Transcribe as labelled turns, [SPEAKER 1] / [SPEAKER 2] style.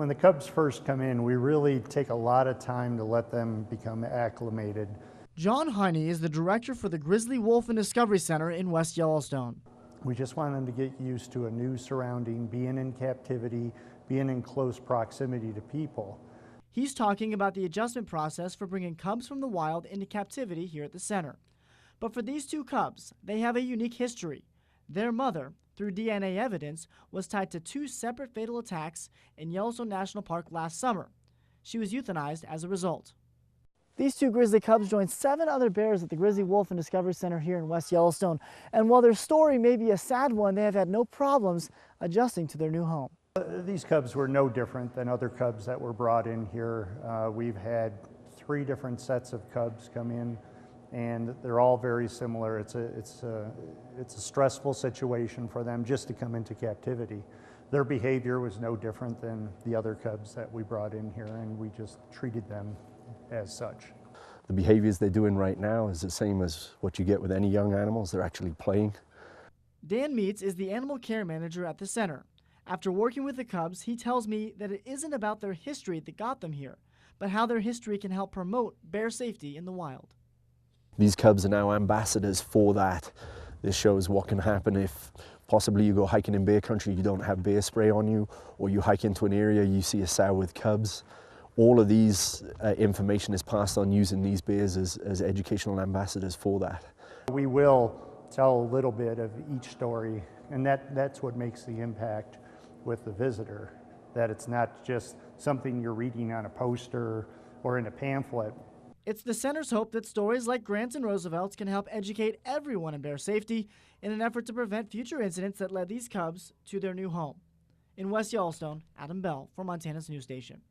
[SPEAKER 1] When the cubs first come in, we really take a lot of time to let them become acclimated.
[SPEAKER 2] John Heine is the director for the Grizzly Wolf and Discovery Center in West Yellowstone.
[SPEAKER 1] We just want them to get used to a new surrounding, being in captivity, being in close proximity to people.
[SPEAKER 2] He's talking about the adjustment process for bringing cubs from the wild into captivity here at the center. But for these two cubs, they have a unique history. Their mother, through DNA evidence, was tied to 2 separate fatal attacks in Yellowstone National Park last summer. She was euthanized as a result. These 2 grizzly cubs joined 7 other bears at the Grizzly Wolf and Discovery Center here in West Yellowstone. And while their story may be a sad one, they have had no problems adjusting to their new home.
[SPEAKER 1] These cubs were no different than other cubs that were brought in here. We've had 3 different sets of cubs come in, and they're all very similar. It's a stressful situation for them just to come into captivity. Their behavior was no different than the other cubs that we brought in here, and we just treated them as such.
[SPEAKER 3] The behaviors they're doing right now is the same as what you get with any young animals. They're actually playing.
[SPEAKER 2] Dan Meets is the animal care manager at the center. After working with the cubs, he tells me that it isn't about their history that got them here, but how their history can help promote bear safety in the wild.
[SPEAKER 3] These cubs are now ambassadors for that. This shows what can happen if possibly you go hiking in bear country, you don't have bear spray on you, or you hike into an area, you see a sow with cubs. All of these information is passed on using these bears as educational ambassadors for that.
[SPEAKER 1] We will tell a little bit of each story, and that's what makes the impact with the visitor, that it's not just something you're reading on a poster or in a pamphlet.
[SPEAKER 2] It's the center's hope that stories like Grant's and Roosevelt's can help educate everyone in bear safety in an effort to prevent future incidents that led these cubs to their new home. In West Yellowstone, Adam Bell for Montana's News Station.